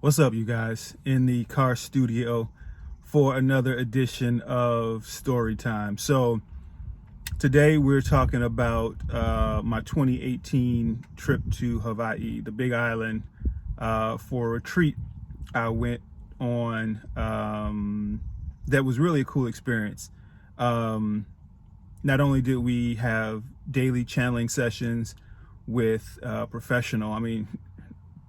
What's up, you guys? In the car studio for another edition of Story Time. So today we're talking about my 2018 trip to Hawaii, the Big Island, for a retreat I went on. That was really a cool experience. Not only did we have daily channeling sessions with professional,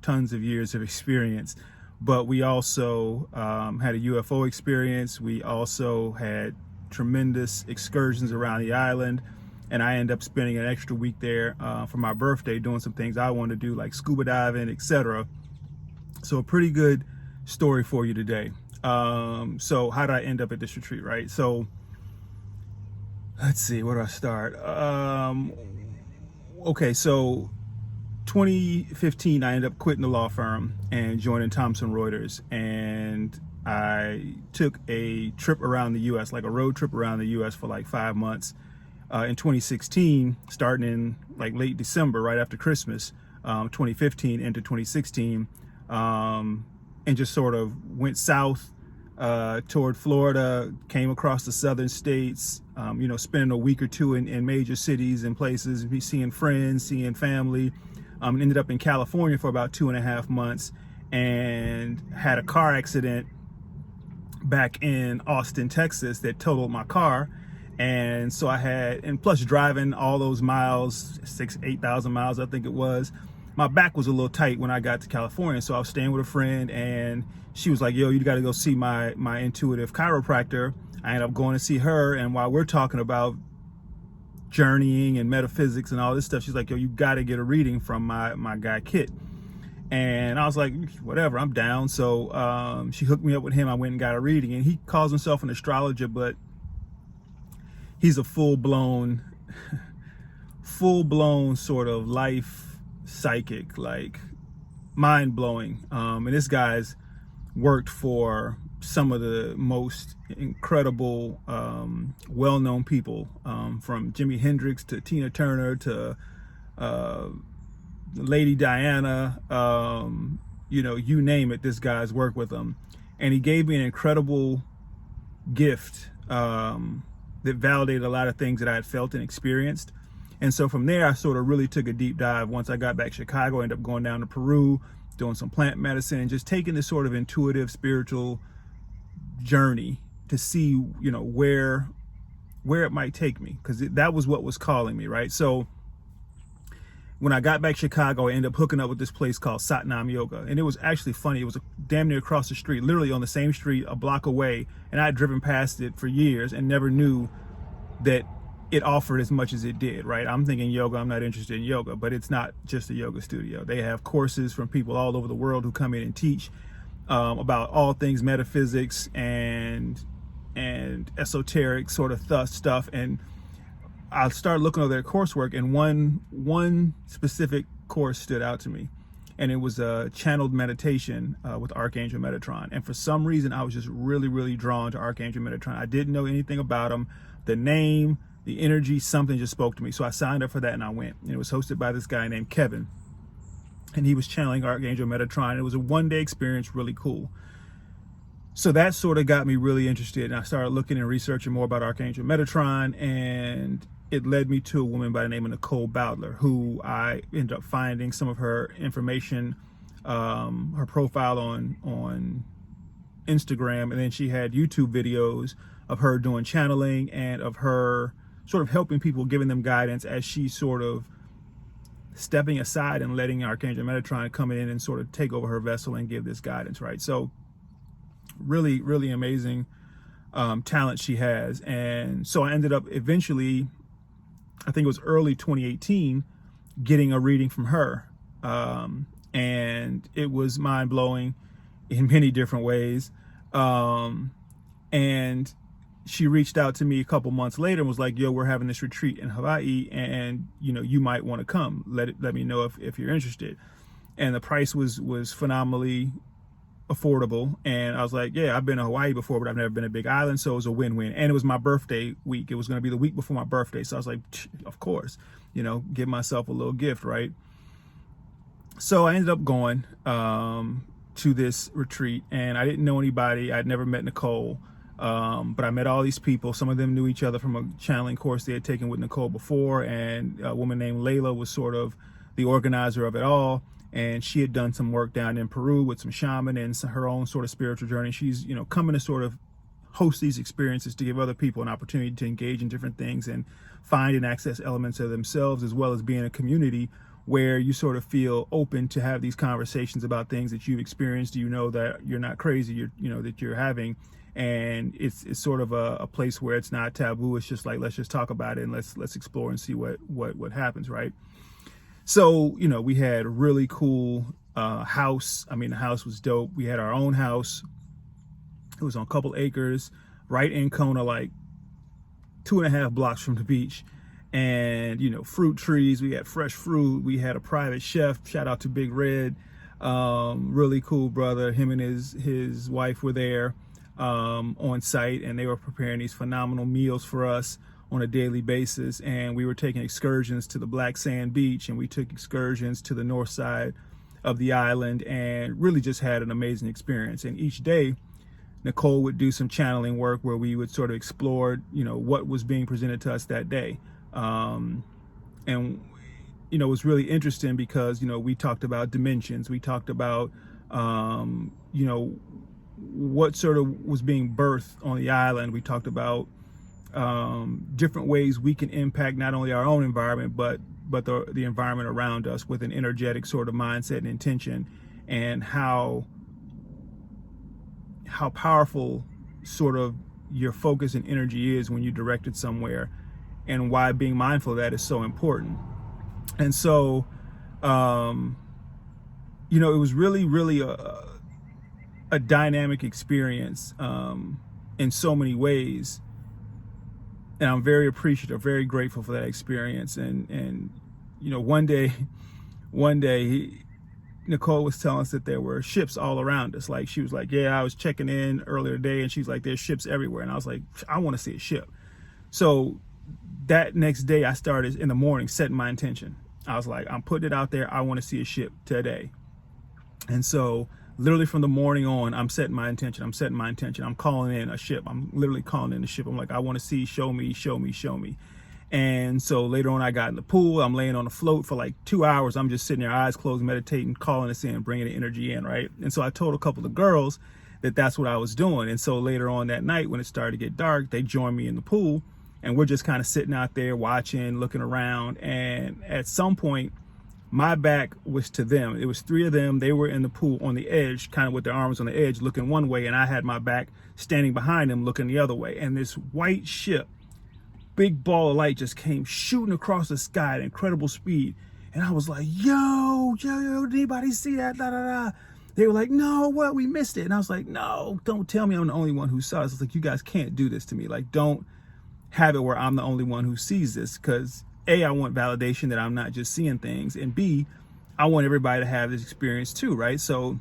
tons of years of experience, but we also had a UFO experience. We also had tremendous excursions around the island, and I ended up spending an extra week there for my birthday doing some things I wanted to do, like scuba diving, etc. So a pretty good story for you today. So how did I end up at this retreat, right? So let's see, where do I start? Okay, so 2015, I ended up quitting the law firm and joining Thomson Reuters, and I took a trip around the U.S., like a road trip around the U.S. for like 5 months in 2016, starting in like late December, right after Christmas, 2015 into 2016, and just sort of went south toward Florida, came across the southern states, spending a week or two in major cities and places, seeing friends, seeing family. Ended up in California for about 2.5 months and had a car accident back in Austin, Texas that totaled my car. And so and plus driving all those miles, 8,000 miles, I think it was, my back was a little tight when I got to California. So I was staying with a friend and she was like, yo, you got to go see my intuitive chiropractor. I ended up going to see her. And while we're talking about journeying and metaphysics and all this stuff, she's like, yo, you got to get a reading from my guy Kit. And I was like, whatever, I'm down. So she hooked me up with him. I went and got a reading, and he calls himself an astrologer, but he's a full-blown sort of life psychic, like mind-blowing. And this guy's worked for some of the most incredible, well-known people, from Jimi Hendrix to Tina Turner to Lady Diana, you name it, this guy's worked with them. And he gave me an incredible gift that validated a lot of things that I had felt and experienced. And so from there, I sort of really took a deep dive. Once I got back to Chicago, I ended up going down to Peru, doing some plant medicine, and just taking this sort of intuitive, spiritual journey to see, where it might take me, because that was what was calling me, right? So when I got back to Chicago, I ended up hooking up with this place called Satnam Yoga. And it was actually funny. It was damn near across the street, literally on the same street, a block away. And I had driven past it for years and never knew that it offered as much as it did, right? I'm thinking yoga, I'm not interested in yoga, but it's not just a yoga studio. They have courses from people all over the world who come in and teach about all things metaphysics and esoteric sort of stuff. And I started looking over their coursework, and one specific course stood out to me, and it was a channeled meditation with Archangel Metatron. And for some reason, I was just really, really drawn to Archangel Metatron. I didn't know anything about him. The name, the energy, something just spoke to me. So I signed up for that and I went. And it was hosted by this guy named Kevin, and he was channeling Archangel Metatron. It was a one-day experience, really cool. So that sort of got me really interested, and I started looking and researching more about Archangel Metatron, and it led me to a woman by the name of Nicole Bowdler, who I ended up finding some of her information, her profile on Instagram, and then she had YouTube videos of her doing channeling and of her sort of helping people, giving them guidance as she sort of stepping aside and letting Archangel Metatron come in and sort of take over her vessel and give this guidance, right? So really, really amazing talent she has. And so I ended up eventually, I think it was early 2018, getting a reading from her. And it was mind-blowing in many different ways. And she reached out to me a couple months later and was like, yo, we're having this retreat in Hawaii, and you might want to come. Let me know if you're interested. And the price was phenomenally affordable. And I was like, yeah, I've been to Hawaii before, but I've never been to Big Island. So it was a win-win. And it was my birthday week. It was going to be the week before my birthday. So I was like, of course, give myself a little gift, right? So I ended up going. to this retreat, and I didn't know anybody. I'd never met Nicole, but I met all these people. Some of them knew each other from a channeling course they had taken with Nicole before, and a woman named Layla was sort of the organizer of it all, and she had done some work down in Peru with some shaman and her own sort of spiritual journey. She's, you know, coming to sort of host these experiences to give other people an opportunity to engage in different things and find and access elements of themselves, as well as being a community where you sort of feel open to have these conversations about things that you've experienced. You know that you're not crazy, you know that you're having, and it's sort of a place where it's not taboo. It's just like, let's just talk about it and let's explore and see what happens, right? So, you know, we had a really cool house. I mean, the house was dope. We had our own house. It was on a couple acres right in Kona, like 2.5 blocks from the beach. And, you know, fruit trees. We had fresh fruit. We had a private chef. Shout out to Big Red. Really cool brother. Him and his wife were there on site, and they were preparing these phenomenal meals for us on a daily basis. And we were taking excursions to the Black Sand Beach, and we took excursions to the north side of the island, and really just had an amazing experience. And each day Nicole would do some channeling work where we would sort of explore, you know, what was being presented to us that day. And, you know, it was really interesting because, you know, we talked about dimensions. We talked about, you know, what sort of was being birthed on the island. We talked about different ways we can impact not only our own environment, but the environment around us with an energetic sort of mindset and intention, and how powerful sort of your focus and energy is when you direct it somewhere, and why being mindful of that is so important. And so, you know, it was really a dynamic experience in so many ways. And I'm very appreciative, very grateful for that experience. And you know, one day, Nicole was telling us that there were ships all around us. Like, she was like, yeah, I was checking in earlier today, and she's like, there's ships everywhere. And I was like, I want to see a ship. So that next day, I started in the morning setting my intention. I was like, I'm putting it out there. I want to see a ship today. And so literally from the morning on, I'm setting my intention. I'm calling in a ship. I'm literally calling in a ship. I'm like, I want to see, show me. And so later on, I got in the pool. I'm laying on a float for like 2 hours. I'm just sitting there, eyes closed, meditating, calling us in, bringing the energy in, right? And so I told a couple of girls that that's what I was doing. And so later on that night, when it started to get dark, they joined me in the pool, and we're just kind of sitting out there watching, looking around. And at some point, my back was to them. It was 3 of them. They were in the pool on the edge, kind of with their arms on the edge, looking one way, and I had my back standing behind them, looking the other way. And this white ship, big ball of light, just came shooting across the sky at incredible speed. And I was like, yo, did anybody see that? Da, da, da. They were like, no, what? We missed it. And I was like, no, don't tell me I'm the only one who saw it. I was like, you guys can't do this to me. Like, don't have it where I'm the only one who sees this, because A, I want validation that I'm not just seeing things, and B, I want everybody to have this experience too, right? So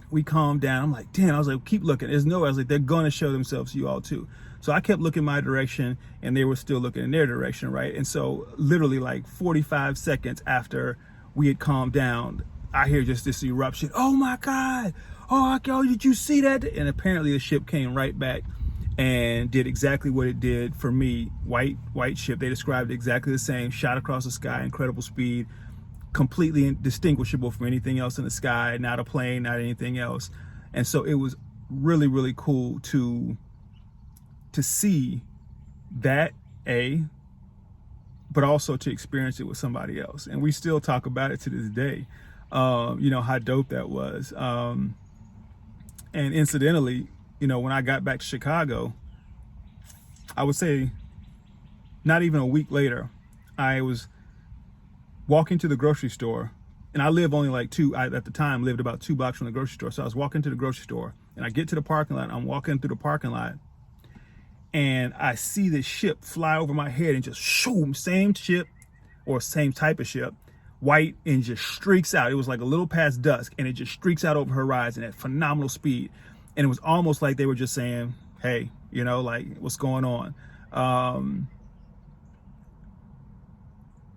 we calmed down. I'm like, damn, I was like, keep looking. I was like, they're going to show themselves to you all too. So I kept looking my direction, and they were still looking in their direction, right? And so literally like 45 seconds after we had calmed down, I hear just this eruption. Oh my God. Oh, did you see that? And apparently the ship came right back and did exactly what it did for me. White ship. They described it exactly the same. Shot across the sky, incredible speed, completely indistinguishable from anything else in the sky. Not a plane, not anything else. And so it was really cool to see that, but also to experience it with somebody else. And we still talk about it to this day. You know, how dope that was. And incidentally, you know, when I got back to Chicago, I would say not even a week later, I was walking to the grocery store, and I live only like at the time lived about 2 blocks from the grocery store. So I was walking to the grocery store, and I get to the parking lot. I'm walking through the parking lot, and I see this ship fly over my head and just shoom, same ship or same type of ship, white, and just streaks out. It was like a little past dusk, and it just streaks out over horizon at phenomenal speed. And it was almost like they were just saying, hey, you know, like, what's going on?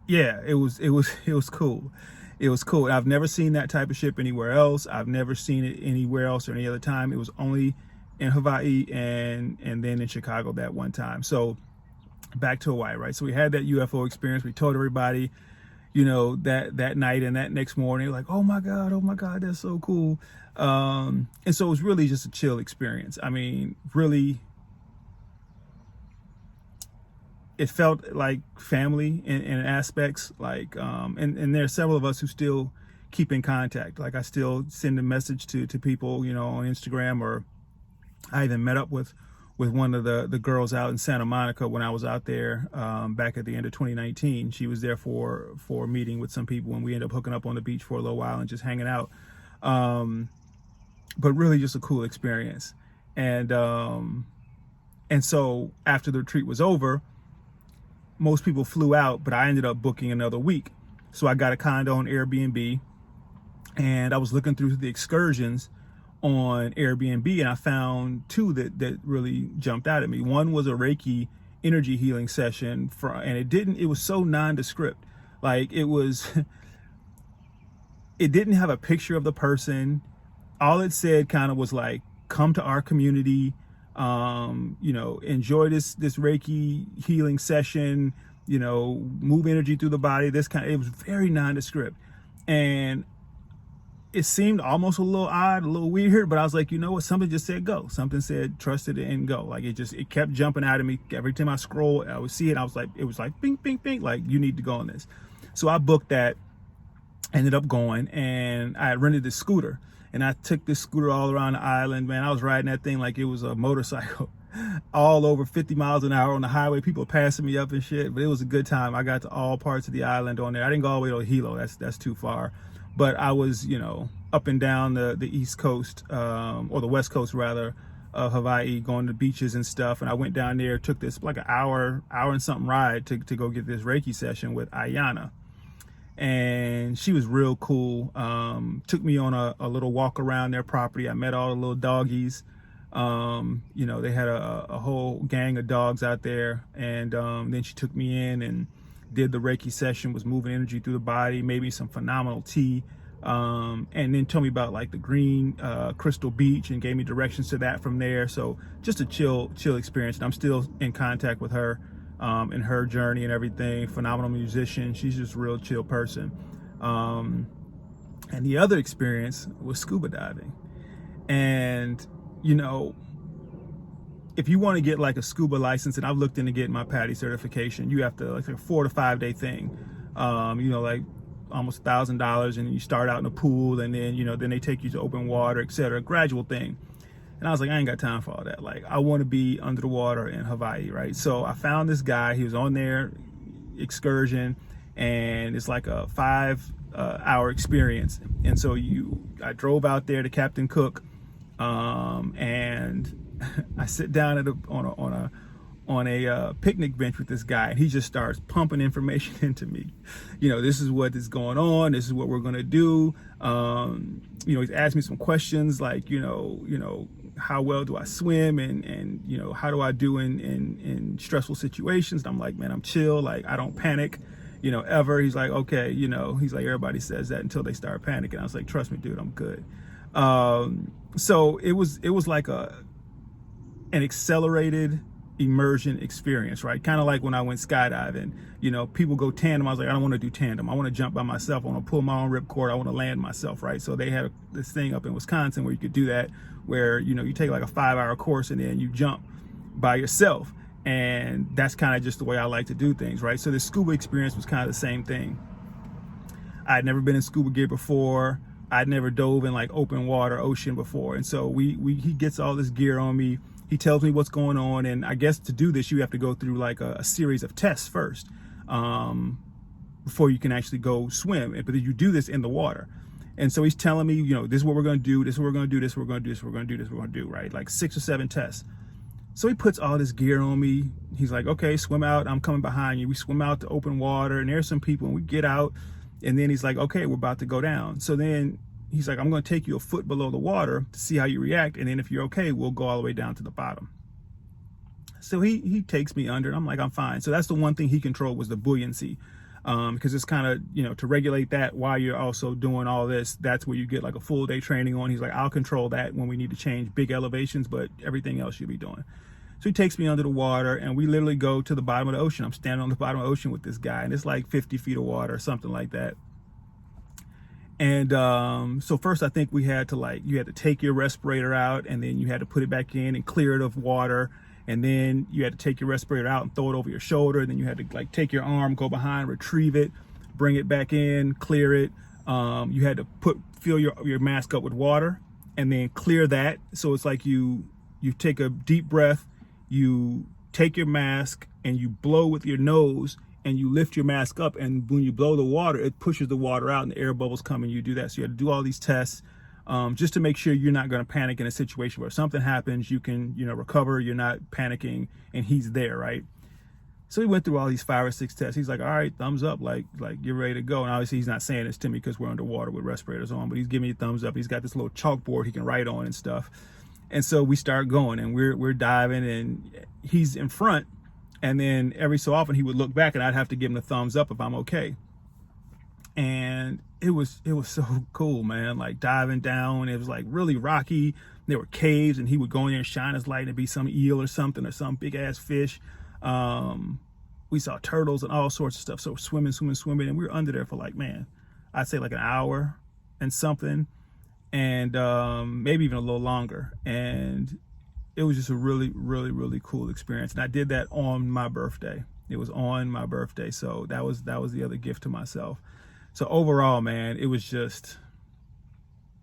Yeah, it was cool. It was cool. I've never seen that type of ship anywhere else. I've never seen it anywhere else or any other time. It was only in Hawaii and then in Chicago that one time. So back to Hawaii, right? So we had that UFO experience. We told everybody, you know, that night and that next morning, like, oh my God, that's so cool. And so it was really just a chill experience. I mean, really, it felt like family in aspects, like, and there are several of us who still keep in contact. Like, I still send a message to people, you know, on Instagram, or I even met up with one of the girls out in Santa Monica when I was out there back at the end of 2019. She was there for a meeting with some people, and we ended up hooking up on the beach for a little while and just hanging out. But really just a cool experience. And so after the retreat was over, most people flew out, but I ended up booking another week. So I got a condo on Airbnb, and I was looking through the excursions on Airbnb, and I found two that really jumped out at me. One was a Reiki energy healing session and it was so nondescript. Like, it didn't have a picture of the person. All it said kind of was like, come to our community, you know, enjoy this Reiki healing session, you know, move energy through the body. It was very nondescript. And it seemed almost a little odd, a little weird, but I was like, you know what? Something just said go. Something said trust it and go. Like, it kept jumping out at me. Every time I scroll, I would see it. It was like, bing, bing, bing. Like, you need to go on this. So I booked that, ended up going, and I had rented this scooter. And I took this scooter all around the island, man. I was riding that thing like it was a motorcycle, all over 50 miles an hour on the highway. People passing me up and shit, but it was a good time. I got to all parts of the island on there. I didn't go all the way to Hilo. That's too far. But I was, you know, up and down the East Coast, or the West Coast rather, of Hawaii, going to beaches and stuff. And I went down there, took this like an hour and something ride to go get this Reiki session with Ayana. And she was real cool. Took me on a little walk around their property. I met all the little doggies. You know, they had a whole gang of dogs out there. And then she took me in and did the Reiki session, was moving energy through the body, maybe some phenomenal tea. And then told me about like the green crystal beach and gave me directions to that from there. So just a chill experience. And I'm still in contact with her. In her journey and everything. Phenomenal musician. She's just a real chill person. And the other experience was scuba diving. And, you know, if you want to get like a scuba license, and I've looked into getting my PADI certification, you have to, like, a 4 to 5 day thing. You know, like almost $1,000, and you start out in a pool, and then, you know, then they take you to open water, etc. Gradual thing. And I was like, I ain't got time for all that. Like, I want to be under the water in Hawaii, right? So I found this guy. He was on their excursion, and it's like a 5-hour experience. And so I drove out there to Captain Cook, and I sit down on a picnic bench with this guy, and he just starts pumping information into me. You know, this is what is going on. This is what we're gonna do. You know, he's asked me some questions like, you know, how well do I swim, and you know, how do I do in stressful situations? And I'm like, man, I'm chill. Like, I don't panic, you know, ever. He's like, okay, you know, he's like, everybody says that until they start panicking. I was like, trust me, dude, I'm good. So it was like an accelerated immersion experience, right? Kind of like when I went skydiving. You know, people go tandem. I was like, I don't want to do tandem. I want to jump by myself. I want to pull my own ripcord. I want to land myself, right? So they had this thing up in Wisconsin where you could do that, where, you know, you take like a 5-hour course and then you jump by yourself. And that's kind of just the way I like to do things, right? So the scuba experience was kind of the same thing. I'd never been in scuba gear before. I'd never dove in like open water, ocean before. And so he gets all this gear on me. He tells me what's going on. And I guess to do this, you have to go through like a series of tests first, before you can actually go swim. But you do this in the water. And so he's telling me, you know, this is what we're going to do. This is what we're going to do. This is what we're going to do. This is what we're going to do. This is what we're going to do, right? Like 6 or 7 tests. So he puts all this gear on me. He's like, okay, swim out. I'm coming behind you. We swim out to open water, and there's some people, and we get out. And then he's like, okay, we're about to go down. So then he's like, I'm going to take you a foot below the water to see how you react. And then if you're okay, we'll go all the way down to the bottom. So he takes me under, and I'm like, I'm fine. So that's the one thing he controlled, was the buoyancy. because it's kind of, you know, to regulate that while you're also doing all this. That's where you get like a full day training on. He's like, I'll control that when we need to change big elevations, but everything else you'll be doing. So he takes me under the water, and we literally go to the bottom of the ocean. I'm standing on the bottom of the ocean with this guy, and it's like 50 feet of water or something like that. And so first, I think we had to you had to take your respirator out, and then you had to put it back in and clear it of water. And then you had to take your respirator out and throw it over your shoulder. And then you had to take your arm, go behind, retrieve it, bring it back in, clear it. You had to fill your mask up with water and then clear that. So it's like you take a deep breath, you take your mask and you blow with your nose and you lift your mask up. And when you blow the water, it pushes the water out and the air bubbles come and you do that. So you had to do all these tests. Just to make sure you're not going to panic in a situation where if something happens, you can, recover, you're not panicking, and he's there, right? So he went through all these 5 or 6 tests. He's like, all right, thumbs up, like you're ready to go. And obviously he's not saying this to me because we're underwater with respirators on, but he's giving me a thumbs up. He's got this little chalkboard he can write on and stuff. And so we start going, and we're diving, and he's in front. And then every so often he would look back, and I'd have to give him the thumbs up if I'm okay. And it was so cool, man. Like diving down, it was like really rocky. There were caves, and he would go in there and shine his light and be some eel or something, or some big ass fish. We saw turtles and all sorts of stuff. So swimming, and we were under there for I'd say like an hour and something, and maybe even a little longer. And it was just a really, really, really cool experience. And I did that on my birthday. It was on my birthday, so that was the other gift to myself. So overall, man, it was just,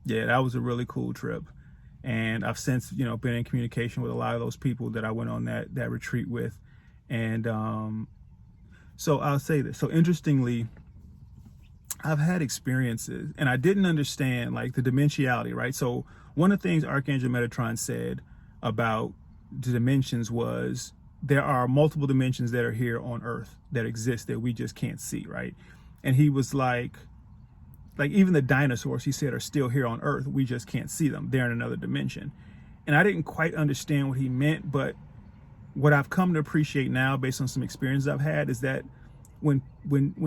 that was a really cool trip. And I've since, been in communication with a lot of those people that I went on that retreat with. And so I'll say this. So interestingly, I've had experiences, and I didn't understand the dimensionality, right? So one of the things Archangel Metatron said about the dimensions was there are multiple dimensions that are here on Earth that exist that we just can't see, right? And he was like even the dinosaurs, he said, are still here on Earth. We just can't see them. They're in another dimension. And I didn't quite understand what he meant, but what I've come to appreciate now, based on some experiences I've had, is that when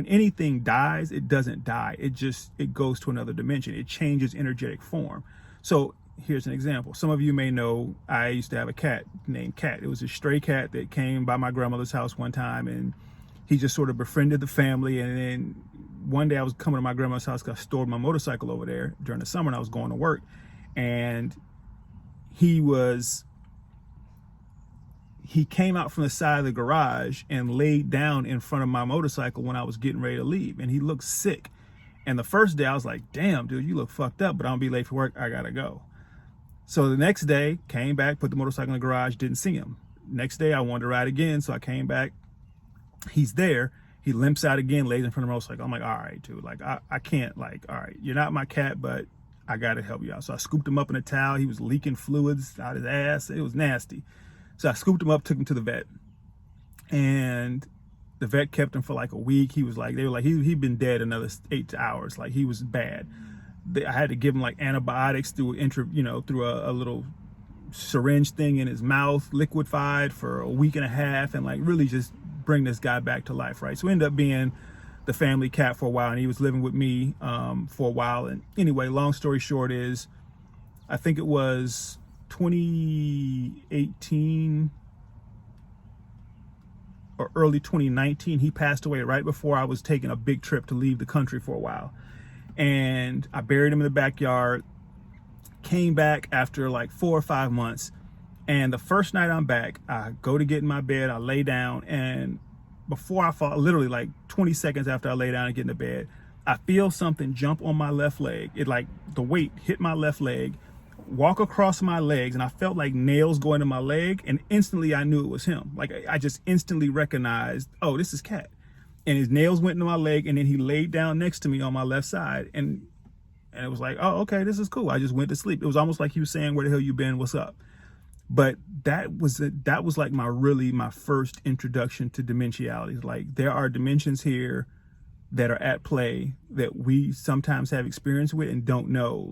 anything dies, it doesn't die. It goes to another dimension. It changes energetic form. So here's an example. Some of you may know I used to have a cat named Cat. It was a stray cat that came by my grandmother's house one time, and he just sort of befriended the family. And then one day I was coming to my grandma's house because I stored my motorcycle over there during the summer and I was going to work. And he came out from the side of the garage and laid down in front of my motorcycle when I was getting ready to leave. And he looked sick. And the first day I was like, damn, dude, you look fucked up, but I'm gonna be late for work. I gotta go. So the next day, came back, put the motorcycle in the garage, didn't see him. Next day, I wanted to ride again. So I came back. He's there. He limps out again, lays in front of the motorcycle. I'm like, all right, dude, I can't, all right, you're not my cat, but I got to help you out. So I scooped him up in a towel. He was leaking fluids out his ass. It was nasty. So I scooped him up, took him to the vet. And the vet kept him for a week. He was he'd been dead another 8 hours. He was bad. I had to give him antibiotics through a little syringe thing in his mouth, liquefied for a week and a half, and really just bring this guy back to life, right? So we ended up being the family cat for a while, and he was living with me for a while. And anyway, long story short is, I think it was 2018 or early 2019, he passed away right before I was taking a big trip to leave the country for a while. And I buried him in the backyard, came back after 4 or 5 months. And the first night I'm back, I go to get in my bed, I lay down, and before I fall, literally 20 seconds after I lay down and get in the bed, I feel something jump on my left leg. It the weight hit my left leg, walk across my legs, and I felt nails go into my leg, and instantly I knew it was him. I just instantly recognized, oh, this is Cat. And his nails went into my leg, and then he laid down next to me on my left side, and it was oh, okay, this is cool. I just went to sleep. It was almost like he was saying, where the hell you been? What's up? But that was my first introduction to dimensionality. There are dimensions here that are at play that we sometimes have experience with and don't know.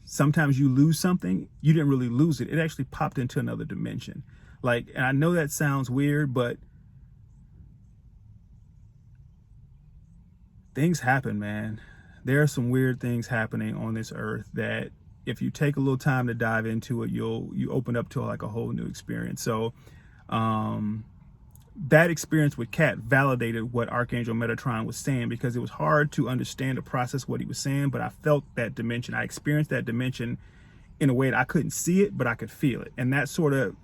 Sometimes you lose something, you didn't really lose it. It actually popped into another dimension. And I know that sounds weird, but things happen, man. There are some weird things happening on this earth that if you take a little time to dive into it, you open up to like a whole new experience. So that experience with Cat validated what Archangel Metatron was saying, because it was hard to understand or process what he was saying, but I felt that dimension. I experienced that dimension in a way that I couldn't see it, but I could feel it. And that sort of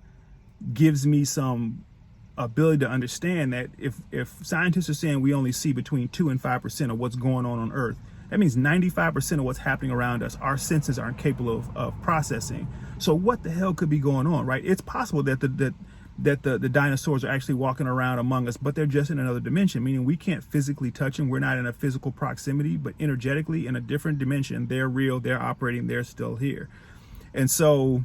gives me some ability to understand that if scientists are saying we only see between 2 and 5% of what's going on Earth, that means 95% of what's happening around us, our senses aren't capable of processing. So what the hell could be going on, right? It's possible that the dinosaurs are actually walking around among us, but they're just in another dimension, meaning we can't physically touch them. We're not in a physical proximity, but energetically in a different dimension. They're real, they're operating, they're still here. And so,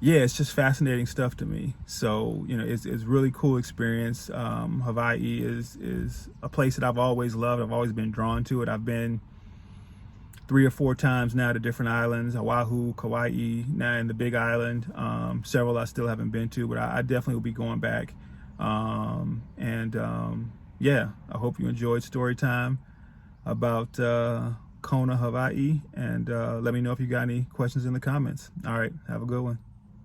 yeah, it's just fascinating stuff to me. So, you know, it's really cool experience. Hawaii is a place that I've always loved. I've always been drawn to it. I've been 3 or 4 times now to different islands, Oahu, Kauai, now in the Big Island. Several I still haven't been to, but I definitely will be going back. Yeah, I hope you enjoyed story time about Kona, Hawaii, and let me know if you got any questions in the comments. All right, have a good one.